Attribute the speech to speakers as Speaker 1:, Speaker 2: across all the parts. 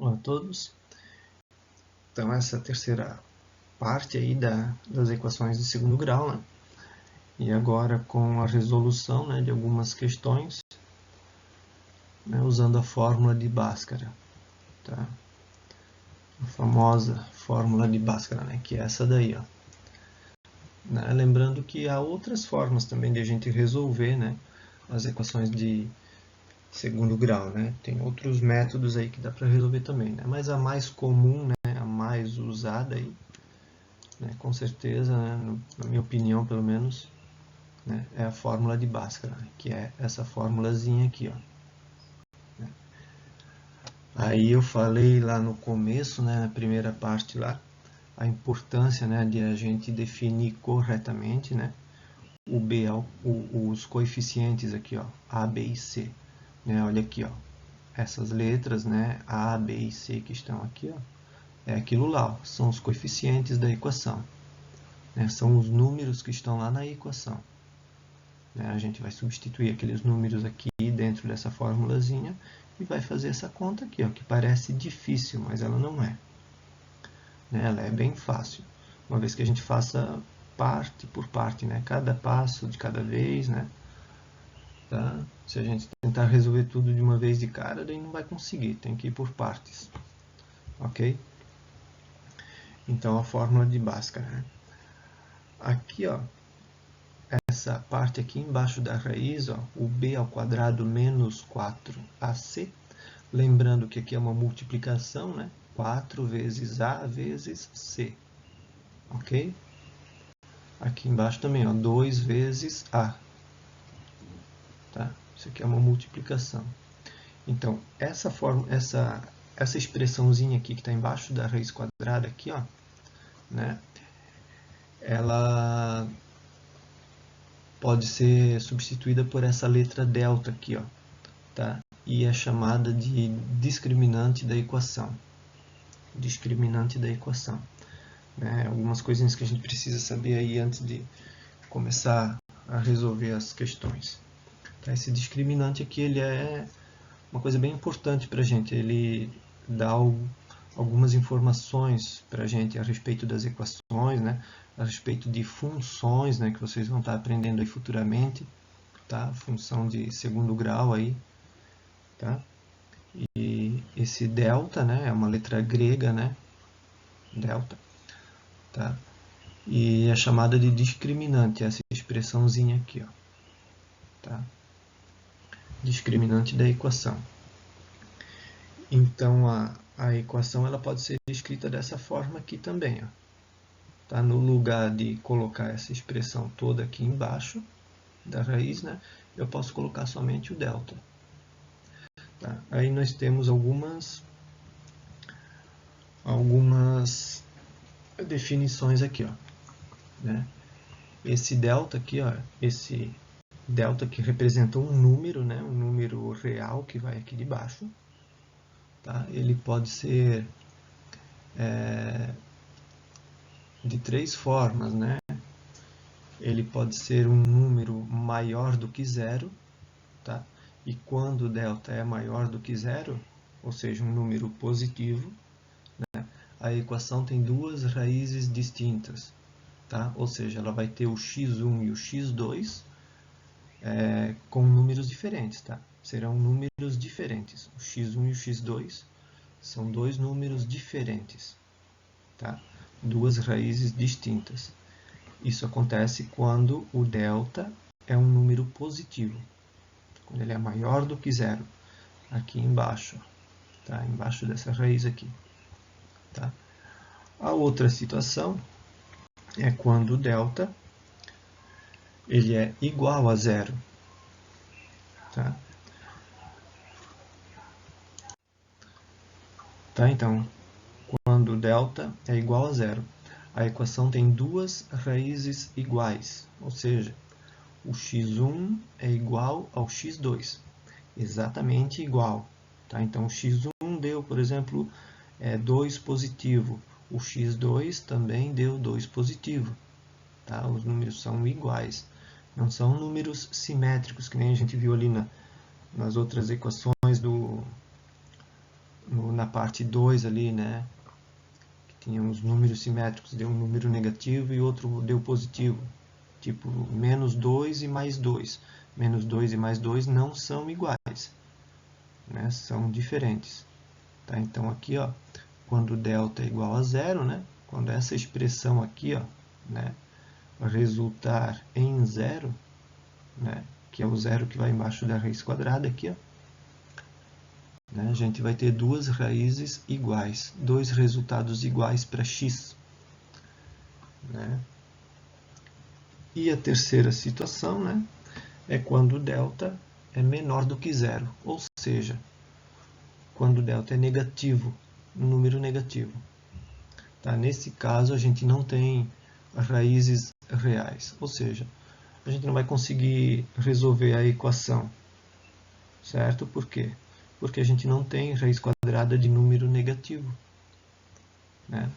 Speaker 1: Olá a todos. Então essa é a terceira parte aí das equações de segundo grau, né? E agora com a resolução, né, de algumas questões, né, usando a fórmula de Bhaskara, tá? A famosa fórmula de Bhaskara, né, que é essa daí, ó. Né? Lembrando que há outras formas também de a gente resolver, né, as equações de segundo grau, né? Tem outros métodos aí que dá para resolver também, né? Mas a mais comum, né, a mais usada aí, né, com certeza, né, na minha opinião pelo menos, né, é a fórmula de Bhaskara, que é essa formulazinha aqui, ó. Aí eu falei lá no começo, né, na primeira parte lá, a importância, né, de a gente definir corretamente, né, os coeficientes aqui, ó, A, B e C, né? Olha aqui, ó, essas letras, né, A, B e C que estão aqui, ó, é aquilo lá, ó, são os coeficientes da equação, né? São os números que estão lá na equação, né? A gente vai substituir aqueles números aqui dentro dessa formulazinha e vai fazer essa conta aqui, ó, que parece difícil, mas ela não é, né? Ela é bem fácil, uma vez que a gente faça parte por parte, né? Cada passo de cada vez, né? Tá? Se a gente tentar resolver tudo de uma vez de cara, daí não vai conseguir, tem que ir por partes, ok? Então a fórmula de Bhaskara, né? Aqui, ó, essa parte aqui embaixo da raiz, ó, o b ao quadrado menos 4ac, lembrando que aqui é uma multiplicação, né? 4 vezes a vezes c, ok? Aqui embaixo também, ó, 2 vezes a, tá? Isso aqui é uma multiplicação. Então, essa expressãozinha aqui que está embaixo da raiz quadrada aqui, ó, né? Ela pode ser substituída por essa letra delta aqui, ó, tá? E é chamada de discriminante da equação. Discriminante da equação. Né? Algumas coisinhas que a gente precisa saber aí antes de começar a resolver as questões. Tá? Esse discriminante aqui, ele é uma coisa bem importante para a gente. Ele dá algumas informações para a gente a respeito das equações, né? A respeito de funções, né? Que vocês vão estar aprendendo aí futuramente, tá? Função de segundo grau aí, tá? E esse delta, né? É uma letra grega, né? Delta, tá? E é chamada de discriminante, essa expressãozinha aqui, ó, tá? Discriminante da equação. Então a equação ela pode ser escrita dessa forma aqui também, ó. Tá? No lugar de colocar essa expressão toda aqui embaixo da raiz, né, eu posso colocar somente o delta. Tá? Aí nós temos algumas definições aqui, ó, né? Esse delta aqui, ó, esse delta que representa um número, né, um número real que vai aqui de baixo, tá? Ele pode ser de três formas, né? Ele pode ser um número maior do que zero, tá? E quando o delta é maior do que zero, ou seja, um número positivo, né, a equação tem duas raízes distintas, tá? Ou seja, ela vai ter o x1 e o x2 com números diferentes, tá? Serão números diferentes. O x1 e o x2 são dois números diferentes, tá? Duas raízes distintas. Isso acontece quando o delta é um número positivo, quando ele é maior do que zero, aqui embaixo, tá? Embaixo dessa raiz aqui, tá? A outra situação é quando o delta ele é igual a zero, tá? Tá? Então, quando o delta é igual a zero, a equação tem duas raízes iguais, ou seja, o x1 é igual ao x2, exatamente igual. Tá? Então, o x1 deu, por exemplo, 2 positivo, o x2 também deu 2 positivo. Tá? Os números são iguais, não são números simétricos, que nem a gente viu ali nas outras equações na parte 2 ali, né, que tinha uns números simétricos, deu um número negativo e outro deu positivo. Tipo, menos 2 e mais 2. Menos 2 e mais 2 não são iguais, né, são diferentes. Tá? Então, aqui, ó, quando delta é igual a zero, né, quando essa expressão aqui, ó, né, resultar em zero, né, que é o zero que vai embaixo da raiz quadrada aqui, ó, né, a gente vai ter duas raízes iguais, dois resultados iguais para x. Né? E a terceira situação, né, é quando delta é menor do que zero, ou seja, quando delta é negativo, um número negativo. Tá? Nesse caso, a gente não tem raízes reais, ou seja, a gente não vai conseguir resolver a equação, certo? Por quê? Porque a gente não tem raiz quadrada de número negativo, né?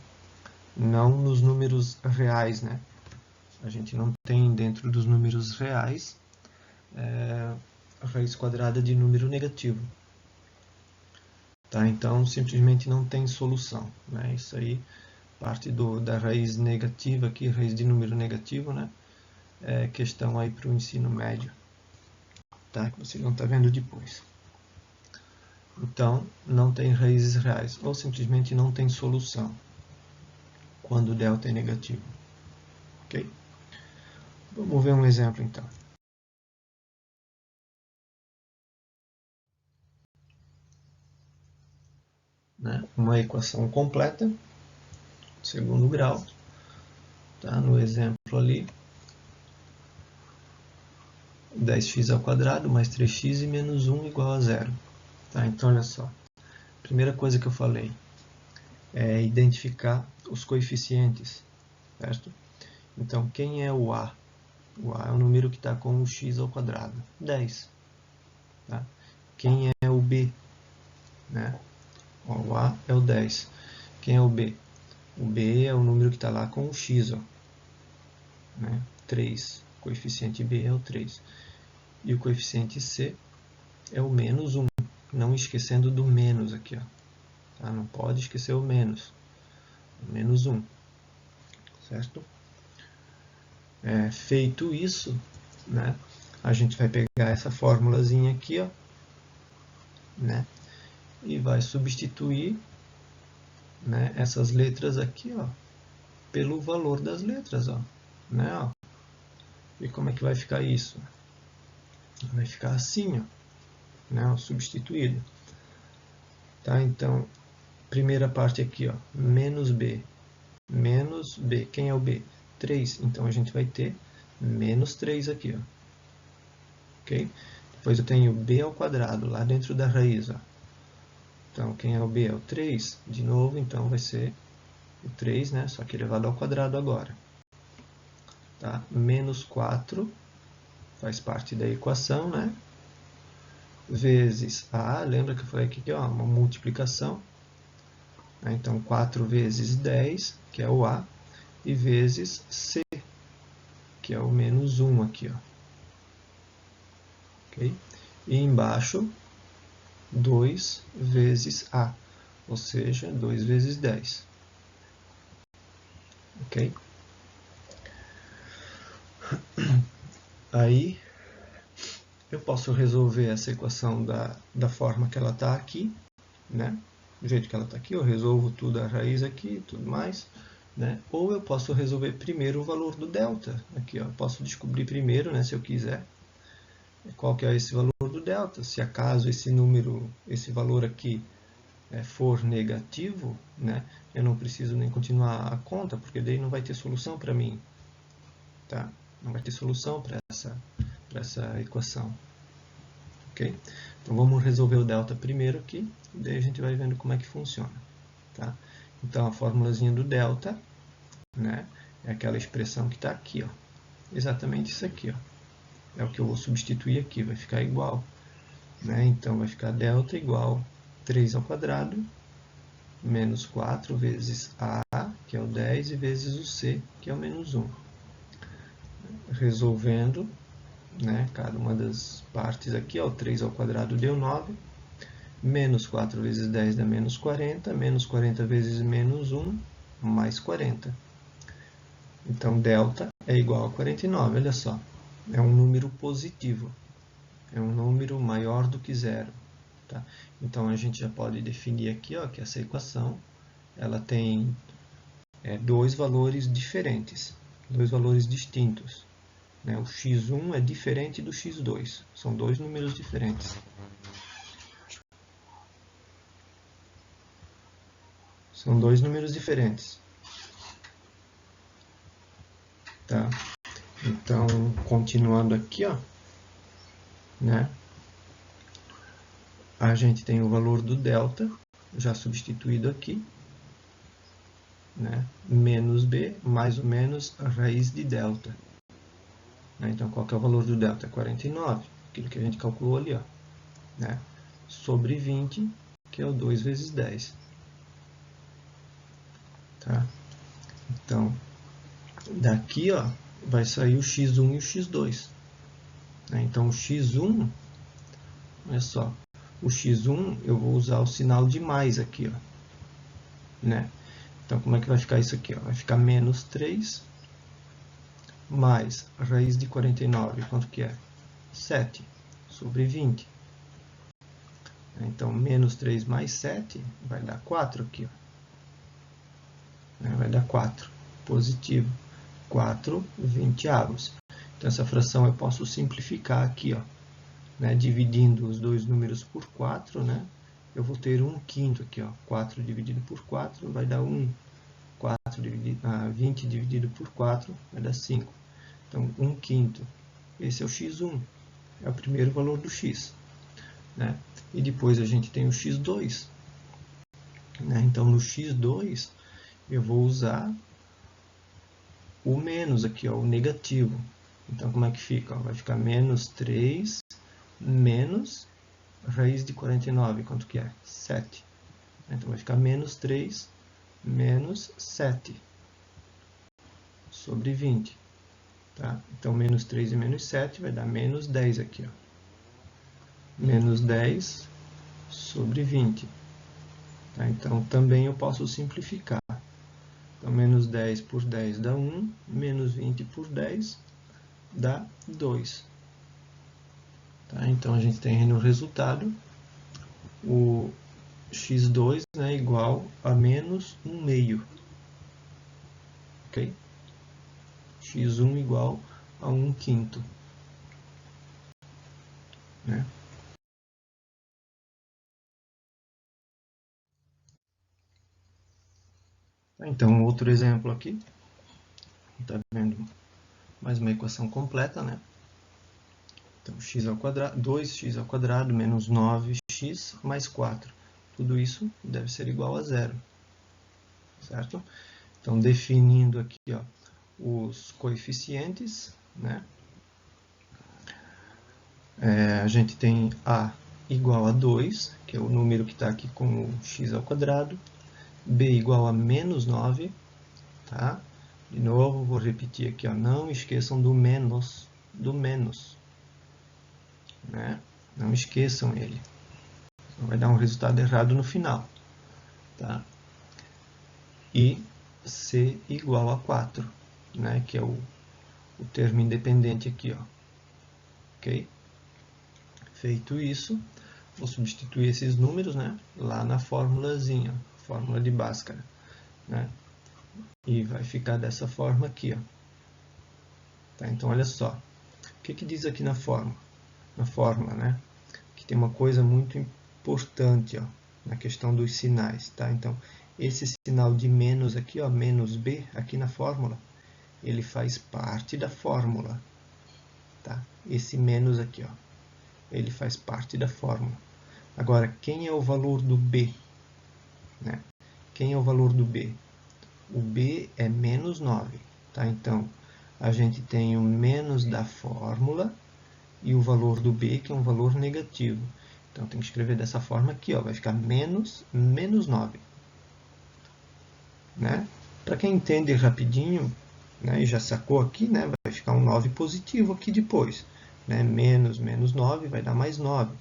Speaker 1: Não nos números reais, né? A gente não tem dentro dos números reais a raiz quadrada de número negativo. Tá? Então, simplesmente não tem solução, né? Isso aí, parte da raiz negativa aqui, raiz de número negativo, né? É questão aí para o ensino médio, tá? Que vocês vão estar vendo depois. Então, não tem raízes reais, ou simplesmente não tem solução quando o delta é negativo. Ok? Vamos ver um exemplo, então. Né? Uma equação completa, segundo grau, tá? No exemplo ali, 10x ao quadrado mais 3x e menos 1 igual a zero. Tá? Então, olha só. Primeira coisa que eu falei é identificar os coeficientes, certo? Então, quem é o A? O A é o número que está com o x ao quadrado, 10. Tá? Quem é o B? Né? O A é o 10. Quem é o B? O B é o número que está lá com o x, ó, né? 3. O coeficiente B é o 3. E o coeficiente C é o menos 1. Não esquecendo do menos aqui, ó. Tá? Não pode esquecer o menos. Menos 1. Certo? Feito isso, né, a gente vai pegar essa formulazinha aqui, ó, né, e vai substituir, né, essas letras aqui, ó, pelo valor das letras, ó, né, ó. E como é que vai ficar isso? Vai ficar assim, ó, né, ó, substituído. Tá? Então, primeira parte aqui, ó, menos B. Menos B. Quem é o B? 3. Então, a gente vai ter menos 3 aqui, ó. Ok? Depois eu tenho B ao quadrado, lá dentro da raiz, ó. Então, quem é o B é o 3. De novo, então, vai ser o 3, né? Só que elevado ao quadrado agora. Tá? Menos 4 faz parte da equação, né? Vezes A, lembra que eu falei aqui que é uma multiplicação. Então, 4 vezes 10, que é o A, e vezes C, que é o menos 1 aqui, ó. Okay? E embaixo, 2 vezes A, ou seja, 2 vezes 10. Ok? Aí, eu posso resolver essa equação da forma que ela está aqui, né? Do jeito que ela está aqui, eu resolvo tudo, a raiz aqui e tudo mais. Né? Ou eu posso resolver primeiro o valor do delta. Aqui, ó, eu posso descobrir primeiro, né, se eu quiser, qual que é esse valor do delta. Se acaso esse número, esse valor aqui for negativo, né, eu não preciso nem continuar a conta, porque daí não vai ter solução para mim. Tá? Não vai ter solução para essa equação. Okay? Então vamos resolver o delta primeiro aqui, e daí a gente vai vendo como é que funciona. Tá? Então a formulazinha do delta, né, é aquela expressão que está aqui, ó. Exatamente isso aqui, ó. É o que eu vou substituir aqui, vai ficar igual. Né? Então vai ficar delta igual 3 ao quadrado, menos 4 vezes A, que é o 10, e vezes o C, que é o menos 1. Resolvendo, né, cada uma das partes aqui, ó, 3 ao quadrado deu 9, Menos 4 vezes 10 dá menos 40. Menos 40 vezes menos 1, mais 40. Então, delta é igual a 49, olha só. É um número positivo. É um número maior do que zero. Tá? Então, a gente já pode definir aqui ó, que essa equação ela tem dois valores diferentes, dois valores distintos. Né? O x1 é diferente do x2. São dois números diferentes. São dois números diferentes. Tá? Então, continuando aqui, ó, né? A gente tem o valor do delta, já substituído aqui, né? Menos b, mais ou menos a raiz de delta. Então, qual que é o valor do delta? 49, aquilo que a gente calculou ali, ó, né? Sobre 20, que é o 2 vezes 10. Tá? Então, daqui ó, vai sair o x1 e o x2. Então, o x1, olha só, o x1 eu vou usar o sinal de mais aqui. Ó, né? Então, como é que vai ficar isso aqui? Ó? Vai ficar menos 3 mais a raiz de 49, quanto que é? 7 sobre 20. Então, menos 3 mais 7 vai dar 4 aqui. Ó. Vai dar 4, positivo. 4 20avos. Então, essa fração eu posso simplificar aqui, ó, né, dividindo os dois números por 4, né, eu vou ter 1/5 aqui. Ó, 4 dividido por 4 vai dar 1. 20 dividido por 4 vai dar 5. Então, 1/5. Esse é o x1. É o primeiro valor do x. Né? E depois a gente tem o x2. Né? Então, no x2, eu vou usar o menos aqui, ó, o negativo. Então, como é que fica? Ó, vai ficar menos 3 menos raiz de 49. Quanto que é? 7. Então, vai ficar menos 3 menos 7 sobre 20. Tá? Então, menos 3 e menos 7 vai dar menos 10 aqui. Ó. Menos 10 sobre 20. Tá? Então, também eu posso simplificar. Então, menos 10 por 10 dá 1, menos 20 por 10 dá 2. Tá? Então, a gente tem no resultado o x2, né, igual a menos 1/2. Ok? x1 igual a 1/5. Né? Então, outro exemplo aqui. Está vendo mais uma equação completa, né? Então, x ao quadrado, 2x ao quadrado menos 9x mais 4. Tudo isso deve ser igual a zero. Certo? Então, definindo aqui ó, os coeficientes, né? A gente tem a igual a 2, que é o número que está aqui com o x ao quadrado. B igual a menos 9. Tá? De novo, vou repetir aqui, ó, não esqueçam do menos. Né? Não esqueçam ele. Vai dar um resultado errado no final. Tá? E C igual a 4, né? Que é o termo independente aqui. Ó. Ok? Feito isso, vou substituir esses números, né, lá na formulazinha, fórmula de Bhaskara. Né? E vai ficar dessa forma aqui. Ó. Tá? Então, olha só. O que diz aqui na fórmula? Na fórmula, né? Que tem uma coisa muito importante, ó, na questão dos sinais. Tá? Então, esse sinal de menos aqui, ó, menos B, aqui na fórmula, ele faz parte da fórmula. Tá? Esse menos aqui, ó, ele faz parte da fórmula. Agora, quem é o valor do B? Né? Quem é o valor do B? O B é menos 9. Tá? Então, a gente tem o menos da fórmula e o valor do B, que é um valor negativo. Então, tem que escrever dessa forma aqui. Ó, vai ficar menos 9. Né? Para quem entende rapidinho, né, e já sacou aqui, né, vai ficar um 9 positivo aqui depois. Né? Menos 9 vai dar mais 9.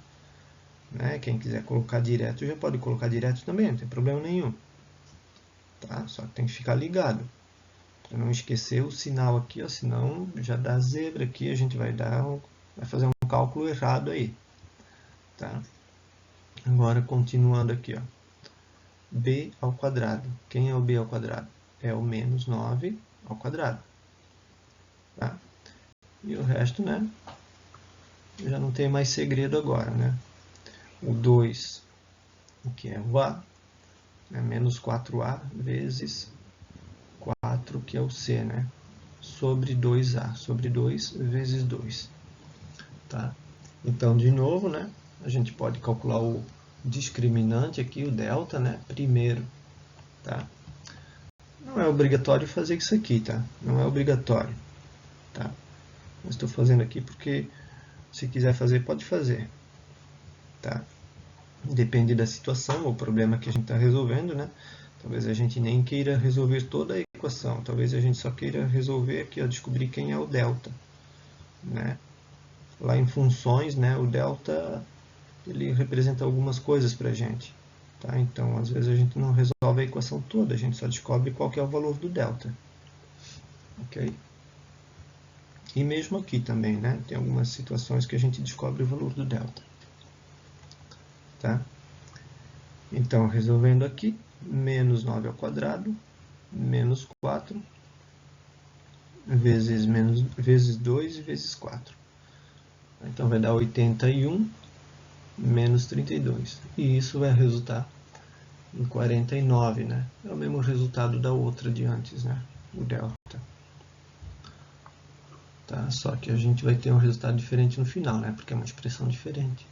Speaker 1: né? Quem quiser colocar direto já pode colocar direto também, não tem problema nenhum. Tá? Só que tem que ficar ligado. Para não esquecer o sinal aqui, ó, senão já dá zebra aqui, a gente vai fazer um cálculo errado aí. Tá? Agora, continuando aqui, ó. B ao quadrado. Quem é o B ao quadrado? É o menos 9 ao quadrado. Tá? E o resto, né? Já não tem mais segredo agora, né? O 2, que é o A, é menos 4A vezes 4, que é o C, né? Sobre 2A, sobre 2 vezes 2. Tá? Então, de novo, né? A gente pode calcular o discriminante aqui, o delta, né? Primeiro, tá? Não é obrigatório fazer isso aqui, tá? Não é obrigatório, tá? Eu estou fazendo aqui porque se quiser fazer, pode fazer, tá? Depende da situação ou problema que a gente está resolvendo, né? Talvez a gente nem queira resolver toda a equação, talvez a gente só queira resolver aqui, ó, descobrir quem é o delta, né? Lá em funções, né, o delta ele representa algumas coisas para a gente, tá? Então, às vezes a gente não resolve a equação toda, a gente só descobre qual que é o valor do delta, ok? E mesmo aqui também, né? Tem algumas situações que a gente descobre o valor do delta, tá? Então, resolvendo aqui, menos 9 ao quadrado, menos 4, vezes 2 e vezes 4. Então, vai dar 81 menos 32. E isso vai resultar em 49, né? É o mesmo resultado da outra de antes, né? O delta. Tá? Só que a gente vai ter um resultado diferente no final, né? Porque é uma expressão diferente.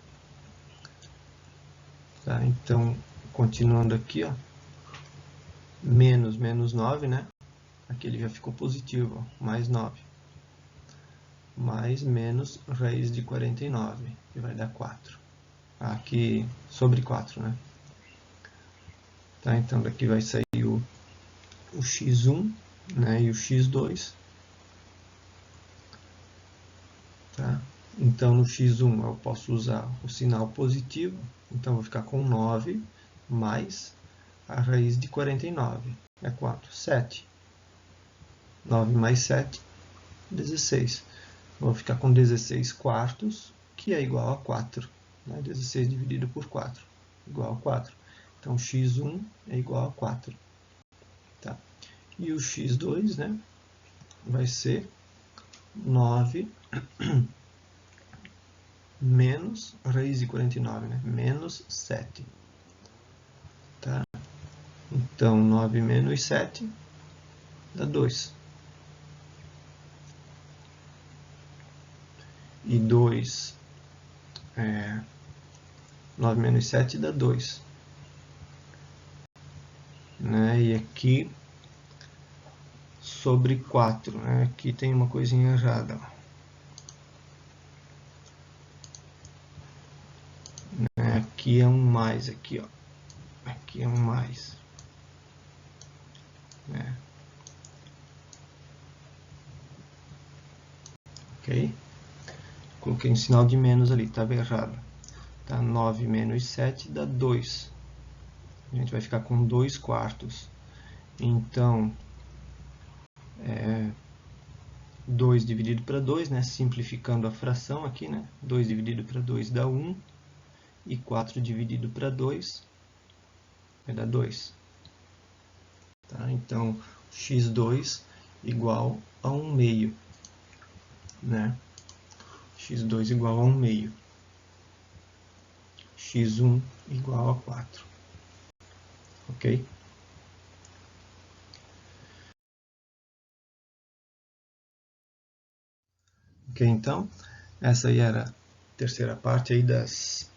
Speaker 1: Tá? Então, continuando aqui, ó. Menos 9, né? Aqui ele já ficou positivo, ó, mais 9. Mais menos raiz de 49, que vai dar 4. Aqui sobre 4, né? Tá? Então daqui vai sair o x1, né? E o x2. Tá? Então no x1 eu posso usar o sinal positivo, então vou ficar com 9 mais a raiz de 49. É quanto? 7. 9 mais 7, 16. Vou ficar com 16 quartos, que é igual a 4. Né? 16 dividido por 4, igual a 4. Então, x1 é igual a 4. Tá? E o x2, né, vai ser 9 menos raiz de 49, né, menos 7. Tá? Então, 9 menos 7 dá 2. E 2, 9 menos 7 dá 2. Né? E aqui, sobre 4. Né? Aqui tem uma coisinha errada. Né? Aqui é um mais, aqui, ó. Aqui é um mais. Né? Ok? Coloquei um sinal de menos ali, estava errado. Tá? 9 menos 7 dá 2. A gente vai ficar com 2 quartos. Então, 2 dividido para 2, né? Simplificando a fração aqui, né? 2 dividido para 2 dá 1. E 4 dividido para 2 vai dar 2. Tá? Então, x2 igual a 1 meio. Né? x2 igual a 1 meio. x1 igual a 4. Ok? Ok, então, essa aí era a terceira parte aí das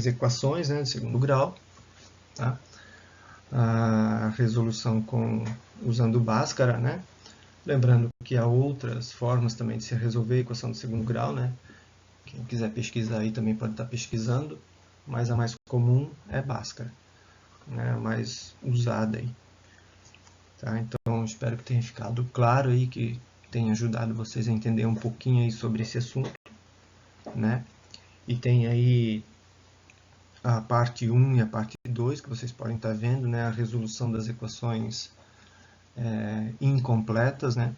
Speaker 1: equações, né, de segundo grau. Tá? A resolução usando Bhaskara, né? Lembrando que há outras formas também de se resolver a equação de segundo grau, né? Quem quiser pesquisar aí também pode estar pesquisando, mas a mais comum é Bhaskara, né? A mais usada aí. Tá? Então, espero que tenha ficado claro aí, que tenha ajudado vocês a entender um pouquinho aí sobre esse assunto, né? E tem aí a parte 1 e a parte 2, que vocês podem estar vendo, né, a resolução das equações incompletas, né?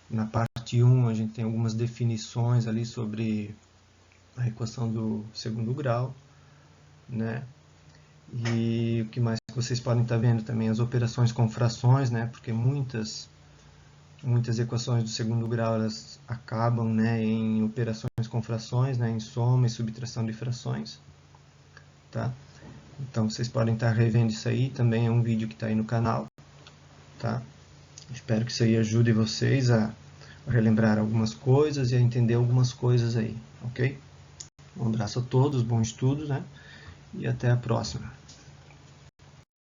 Speaker 1: Na parte 1 a gente tem algumas definições ali sobre a equação do segundo grau, né? E o que mais que vocês podem estar vendo também, as operações com frações, né? Porque muitas equações do segundo grau elas acabam, né, em operações com frações, né, em soma e subtração de frações, tá? Então vocês podem estar revendo isso aí, também é um vídeo que está aí no canal, tá? Espero que isso aí ajude vocês a relembrar algumas coisas e a entender algumas coisas aí, ok? Um abraço a todos, bom estudo, né? E até a próxima.